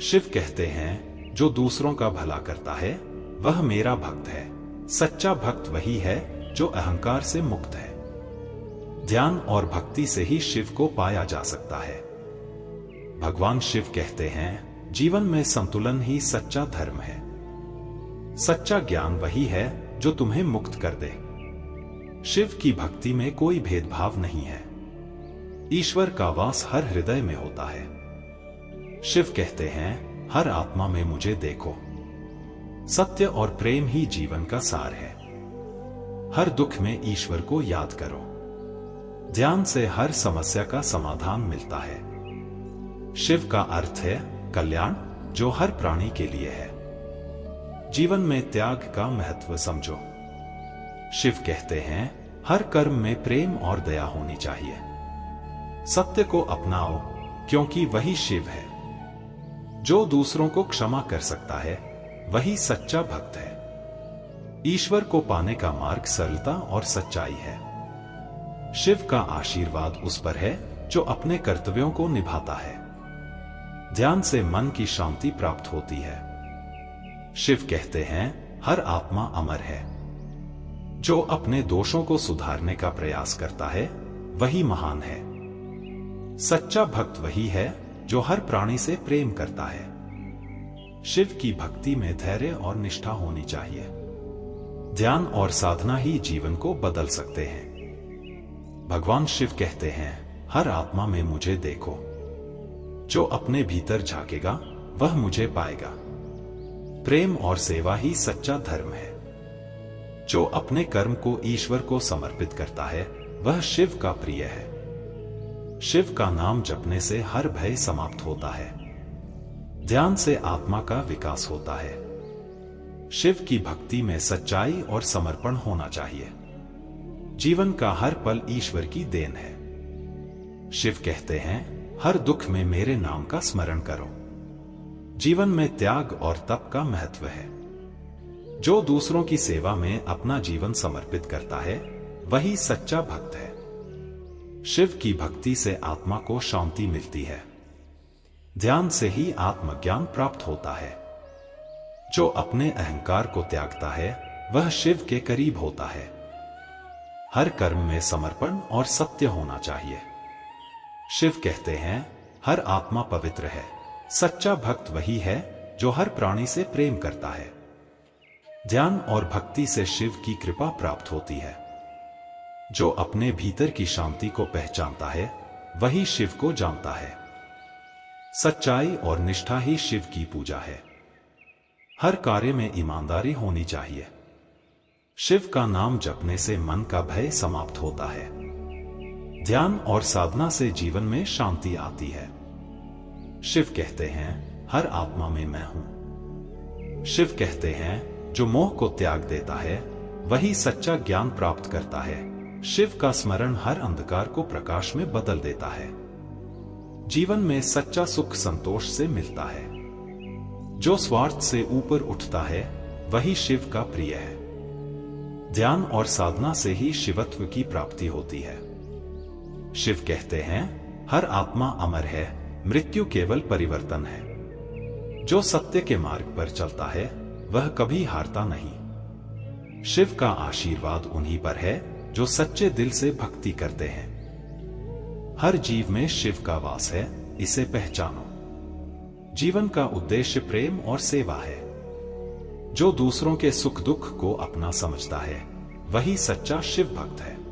[SPEAKER 1] शिव कहते हैं, जो दूसरों का भला करता है वह मेरा भक्त है। सच्चा भक्त वही है जो अहंकार से मुक्त है। ध्यान और भक्ति से ही शिव को पाया जा सकता है। भगवान शिव कहते हैं, जीवन में संतुलन ही सच्चा धर्म है। सच्चा ज्ञान वही है जो तुम्हें मुक्त कर दे। शिव की भक्ति में कोई भेदभाव नहीं है। ईश्वर का वास हर हृदय में होता है। शिव कहते हैं, हर आत्मा में मुझे देखो। सत्य और प्रेम ही जीवन का सार है। हर दुख में ईश्वर को याद करो। ध्यान से हर समस्या का समाधान मिलता है। शिव का अर्थ है कल्याण, जो हर प्राणी के लिए है। जीवन में त्याग का महत्व समझो। शिव कहते हैं, हर कर्म में प्रेम और दया होनी चाहिए। सत्य को अपनाओ, क्योंकि वही शिव है। जो दूसरों को क्षमा कर सकता है वही सच्चा भक्त है। ईश्वर को पाने का मार्ग सरलता और सच्चाई है। शिव का आशीर्वाद उस पर है जो अपने कर्तव्यों को निभाता है। ध्यान से मन की शांति प्राप्त होती है। शिव कहते हैं, हर आत्मा अमर है। जो अपने दोषों को सुधारने का प्रयास करता है वही महान है। सच्चा भक्त वही है जो हर प्राणी से प्रेम करता है। शिव की भक्ति में धैर्य और निष्ठा होनी चाहिए। ध्यान और साधना ही जीवन को बदल सकते हैं। भगवान शिव कहते हैं, हर आत्मा में मुझे देखो। जो अपने भीतर झांकेगा वह मुझे पाएगा। प्रेम और सेवा ही सच्चा धर्म है। जो अपने कर्म को ईश्वर को समर्पित करता है वह शिव का प्रिय है। शिव का नाम जपने से हर भय समाप्त होता है। ध्यान से आत्मा का विकास होता है। शिव की भक्ति में सच्चाई और समर्पण होना चाहिए। जीवन का हर पल ईश्वर की देन है। शिव कहते हैं, हर दुख में मेरे नाम का स्मरण करो। जीवन में त्याग और तप का महत्व है। जो दूसरों की सेवा में अपना जीवन समर्पित करता है वही सच्चा भक्त है। शिव की भक्ति से आत्मा को शांति मिलती है। ध्यान से ही आत्मज्ञान प्राप्त होता है। जो अपने अहंकार को त्यागता है वह शिव के करीब होता है। हर कर्म में समर्पण और सत्य होना चाहिए। शिव कहते हैं, हर आत्मा पवित्र है। सच्चा भक्त वही है जो हर प्राणी से प्रेम करता है। ध्यान और भक्ति से शिव की कृपा प्राप्त होती है। जो अपने भीतर की शांति को पहचानता है वही शिव को जानता है। सच्चाई और निष्ठा ही शिव की पूजा है। हर कार्य में ईमानदारी होनी चाहिए। शिव का नाम जपने से मन का भय समाप्त होता है। ध्यान और साधना से जीवन में शांति आती है। शिव कहते हैं, हर आत्मा में मैं हूं। शिव कहते हैं, जो मोह को त्याग देता है वही सच्चा ज्ञान प्राप्त करता है। शिव का स्मरण हर अंधकार को प्रकाश में बदल देता है। जीवन में सच्चा सुख संतोष से मिलता है। जो स्वार्थ से ऊपर उठता है वही शिव का प्रिय है। ध्यान और साधना से ही शिवत्व की प्राप्ति होती है। शिव कहते हैं, हर आत्मा अमर है, मृत्यु केवल परिवर्तन है। जो सत्य के मार्ग पर चलता है वह कभी हारता नहीं। शिव का आशीर्वाद उन्हीं पर है जो सच्चे दिल से भक्ति करते हैं। हर जीव में शिव का वास है, इसे पहचानो। जीवन का उद्देश्य प्रेम और सेवा है। जो दूसरों के सुख दुख को अपना समझता है वही सच्चा शिव भक्त है।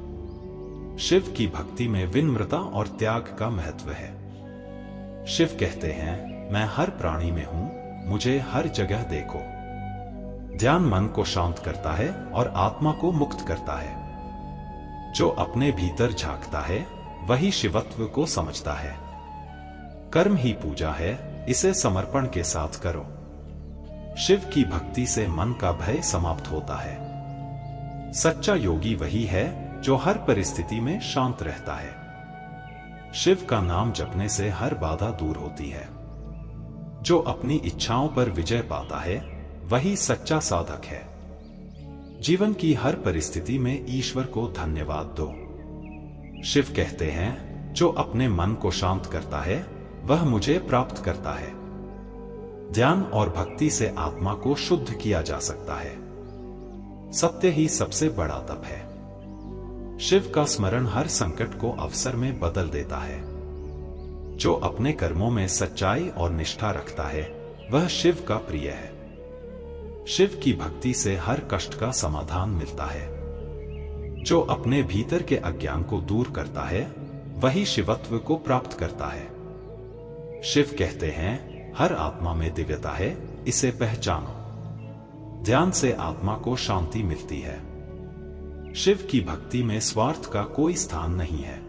[SPEAKER 1] शिव की भक्ति में विनम्रता और त्याग का महत्व है। शिव कहते हैं, मैं हर प्राणी में हूं, मुझे हर जगह देखो। ध्यान मन को शांत करता है और आत्मा को मुक्त करता है। जो अपने भीतर झांकता है वही शिवत्व को समझता है। कर्म ही पूजा है, इसे समर्पण के साथ करो। शिव की भक्ति से मन का भय समाप्त होता है। सच्चा योगी वही है जो हर परिस्थिति में शांत रहता है। शिव का नाम जपने से हर बाधा दूर होती है। जो अपनी इच्छाओं पर विजय पाता है वही सच्चा साधक है। जीवन की हर परिस्थिति में ईश्वर को धन्यवाद दो। शिव कहते हैं, जो अपने मन को शांत करता है वह मुझे प्राप्त करता है। ध्यान और भक्ति से आत्मा को शुद्ध किया जा सकता है। सत्य ही सबसे बड़ा तप है। शिव का स्मरण हर संकट को अवसर में बदल देता है। जो अपने कर्मों में सच्चाई और निष्ठा रखता है वह शिव का प्रिय है। शिव की भक्ति से हर कष्ट का समाधान मिलता है। जो अपने भीतर के अज्ञान को दूर करता है वही शिवत्व को प्राप्त करता है। शिव कहते हैं, हर आत्मा में दिव्यता है, इसे पहचानो। ध्यान से आत्मा को शांति मिलती है। शिव की भक्ति में स्वार्थ का कोई स्थान नहीं है।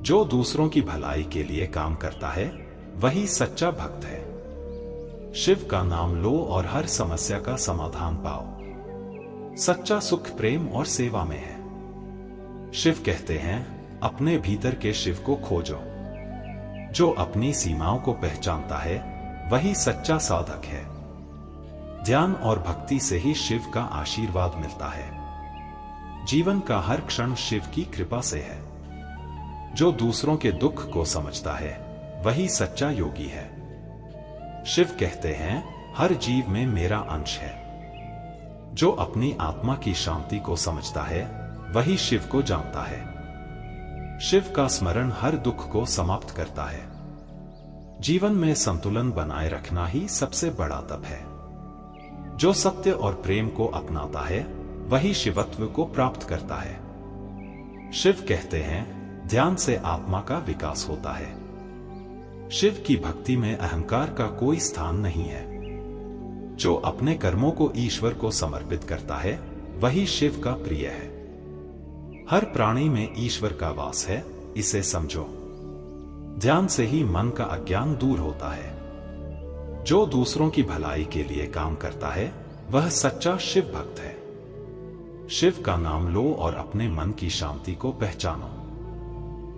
[SPEAKER 1] जो दूसरों की भलाई के लिए काम करता है वही सच्चा भक्त है। शिव का नाम लो और हर समस्या का समाधान पाओ। सच्चा सुख प्रेम और सेवा में है। शिव कहते हैं, अपने भीतर के शिव को खोजो। जो अपनी सीमाओं को पहचानता है वही सच्चा साधक है। ध्यान और भक्ति से ही शिव का आशीर्वाद मिलता है। जीवन का हर क्षण शिव की कृपा से है। जो दूसरों के दुख को समझता है वही सच्चा योगी है। शिव कहते हैं, हर जीव में मेरा अंश है। जो अपनी आत्मा की शांति को समझता है वही शिव को जानता है। शिव का स्मरण हर दुख को समाप्त करता है। जीवन में संतुलन बनाए रखना ही सबसे बड़ा तप है। जो सत्य और प्रेम को अपनाता है वही शिवत्व को प्राप्त करता है। शिव कहते हैं, ध्यान से आत्मा का विकास होता है। शिव की भक्ति में अहंकार का कोई स्थान नहीं है। जो अपने कर्मों को ईश्वर को समर्पित करता है वही शिव का प्रिय है। हर प्राणी में ईश्वर का वास है, इसे समझो। ध्यान से ही मन का अज्ञान दूर होता है। जो दूसरों की भलाई के लिए काम करता है वह सच्चा शिव भक्त है। शिव का नाम लो और अपने मन की शांति को पहचानो।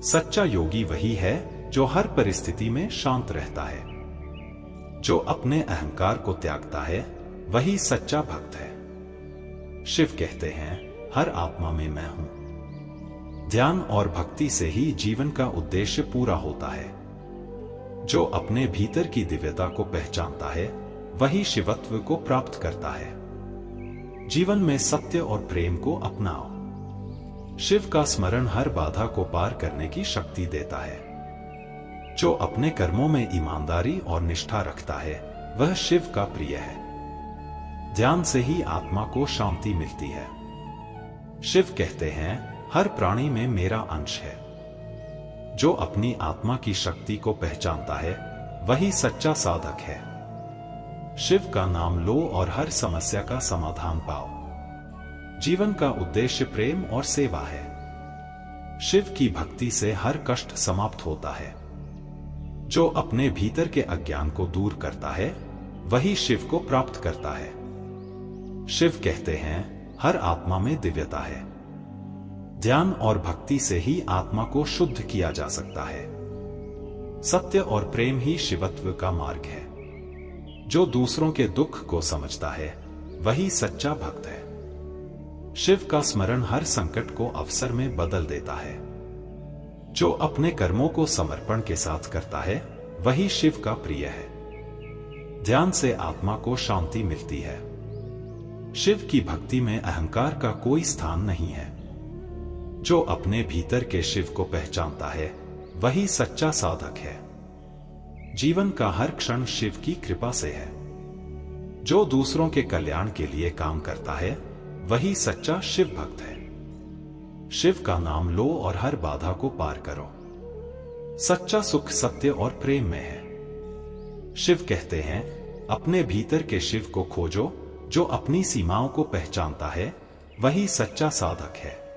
[SPEAKER 1] सच्चा योगी वही है जो हर परिस्थिति में शांत रहता है। जो अपने अहंकार को त्यागता है वही सच्चा भक्त है। शिव कहते हैं, हर आत्मा में मैं हूं। ध्यान और भक्ति से ही जीवन का उद्देश्य पूरा होता है। जो अपने भीतर की दिव्यता को पहचानता है वही शिवत्व को प्राप्त करता है। जीवन में सत्य और प्रेम को अपनाओ। शिव का स्मरण हर बाधा को पार करने की शक्ति देता है। जो अपने कर्मों में ईमानदारी और निष्ठा रखता है वह शिव का प्रिय है। ध्यान से ही आत्मा को शांति मिलती है। शिव कहते हैं, हर प्राणी में मेरा अंश है। जो अपनी आत्मा की शक्ति को पहचानता है वही सच्चा साधक है। शिव का नाम लो और हर समस्या का समाधान पाओ। जीवन का उद्देश्य प्रेम और सेवा है। शिव की भक्ति से हर कष्ट समाप्त होता है। जो अपने भीतर के अज्ञान को दूर करता है वही शिव को प्राप्त करता है। शिव कहते हैं, हर आत्मा में दिव्यता है। ध्यान और भक्ति से ही आत्मा को शुद्ध किया जा सकता है। सत्य और प्रेम ही शिवत्व का मार्ग है। जो दूसरों के दुख को समझता है वही सच्चा भक्त है। शिव का स्मरण हर संकट को अवसर में बदल देता है। जो अपने कर्मों को समर्पण के साथ करता है वही शिव का प्रिय है। ध्यान से आत्मा को शांति मिलती है। शिव की भक्ति में अहंकार का कोई स्थान नहीं है। जो अपने भीतर के शिव को पहचानता है वही सच्चा साधक है। जीवन का हर क्षण शिव की कृपा से है। जो दूसरों के कल्याण के लिए काम करता है वही सच्चा शिव भक्त है। शिव का नाम लो और हर बाधा को पार करो। सच्चा सुख सत्य और प्रेम में है। शिव कहते हैं, अपने भीतर के शिव को खोजो। जो अपनी सीमाओं को पहचानता है वही सच्चा साधक है।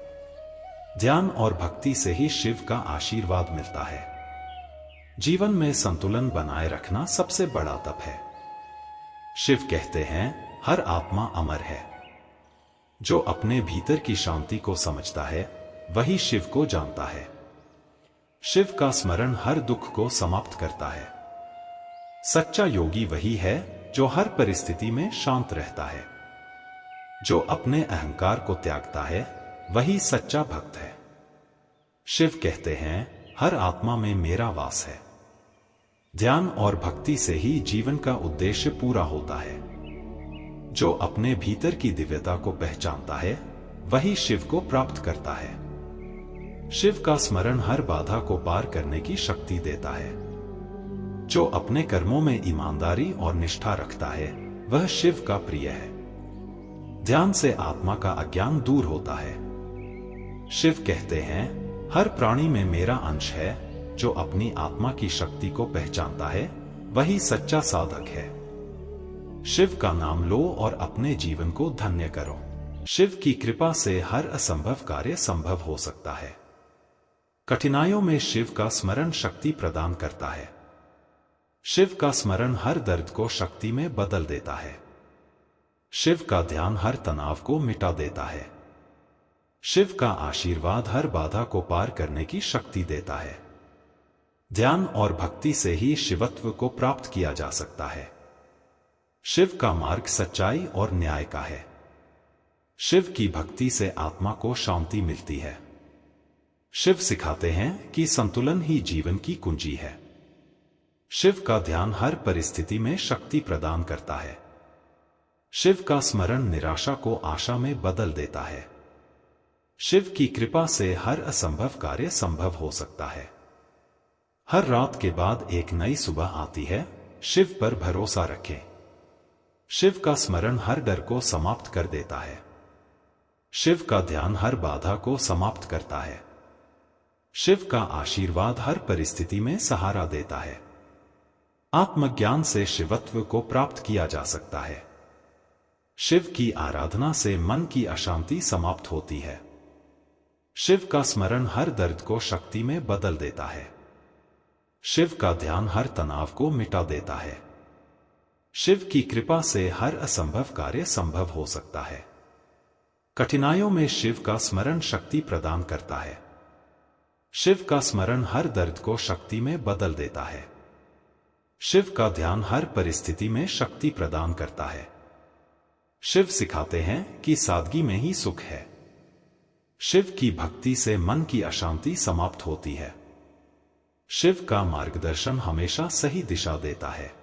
[SPEAKER 1] ध्यान और भक्ति से ही शिव का आशीर्वाद मिलता है। जीवन में संतुलन बनाए रखना सबसे बड़ा तप है। शिव कहते हैं, हर आत्मा अमर है। जो अपने भीतर की शांति को समझता है वही शिव को जानता है। शिव का स्मरण हर दुख को समाप्त करता है। सच्चा योगी वही है जो हर परिस्थिति में शांत रहता है। जो अपने अहंकार को त्यागता है वही सच्चा भक्त है। शिव कहते हैं, हर आत्मा में मेरा वास है। ध्यान और भक्ति से ही जीवन का उद्देश्य पूरा होता है। जो अपने भीतर की दिव्यता को पहचानता है वही शिव को प्राप्त करता है। शिव का स्मरण हर बाधा को पार करने की शक्ति देता है। जो अपने कर्मों में ईमानदारी और निष्ठा रखता है वह शिव का प्रिय है। ध्यान से आत्मा का अज्ञान दूर होता है। शिव कहते हैं, हर प्राणी में मेरा अंश है। जो अपनी आत्मा की शक्ति को पहचानता है वही सच्चा साधक है। शिव का नाम लो और अपने जीवन को धन्य करो। शिव की कृपा से हर असंभव कार्य संभव हो सकता है। कठिनाइयों में शिव का स्मरण शक्ति प्रदान करता है। शिव का स्मरण हर दर्द को शक्ति में बदल देता है। शिव का ध्यान हर तनाव को मिटा देता है। शिव का आशीर्वाद हर बाधा को पार करने की शक्ति देता है। ध्यान और भक्ति से ही शिवत्व को प्राप्त किया जा सकता है। शिव का मार्ग सच्चाई और न्याय का है। शिव की भक्ति से आत्मा को शांति मिलती है। शिव सिखाते हैं कि संतुलन ही जीवन की कुंजी है। शिव का ध्यान हर परिस्थिति में शक्ति प्रदान करता है। शिव का स्मरण निराशा को आशा में बदल देता है। शिव की कृपा से हर असंभव कार्य संभव हो सकता है। हर रात के बाद एक नई सुबह आती है। शिव पर भरोसा रखें। शिव का स्मरण हर डर को समाप्त कर देता है। शिव का ध्यान हर बाधा को समाप्त करता है। शिव का आशीर्वाद हर परिस्थिति में सहारा देता है। आत्मज्ञान से शिवत्व को प्राप्त किया जा सकता है। शिव की आराधना से मन की अशांति समाप्त होती है। शिव का स्मरण हर दर्द को शक्ति में बदल देता है। शिव का ध्यान हर तनाव को मिटा देता है। शिव की कृपा से हर असंभव कार्य संभव हो सकता है। कठिनाइयों में शिव का स्मरण शक्ति प्रदान करता है। शिव का स्मरण हर दर्द को शक्ति में बदल देता है। शिव का ध्यान हर परिस्थिति में शक्ति प्रदान करता है। शिव सिखाते हैं कि सादगी में ही सुख है। शिव की भक्ति से मन की अशांति समाप्त होती है। शिव का मार्गदर्शन हमेशा सही दिशा देता है।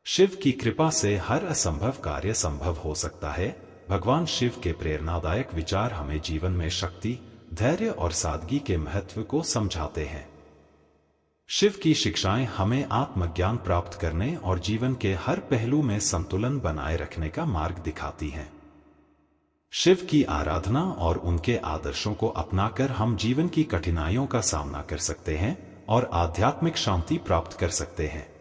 [SPEAKER 1] शिव की कृपा से हर असंभव कार्य संभव हो सकता है। भगवान शिव के प्रेरणादायक विचार हमें जीवन में शक्ति, धैर्य और सादगी के महत्व को समझाते हैं। शिव की शिक्षाएं हमें आत्मज्ञान प्राप्त करने और जीवन के हर पहलू में संतुलन बनाए रखने का मार्ग दिखाती हैं। शिव की आराधना और उनके आदर्शों को अपनाकर हम जीवन की कठिनाइयों का सामना कर सकते हैं और आध्यात्मिक शांति प्राप्त कर सकते हैं।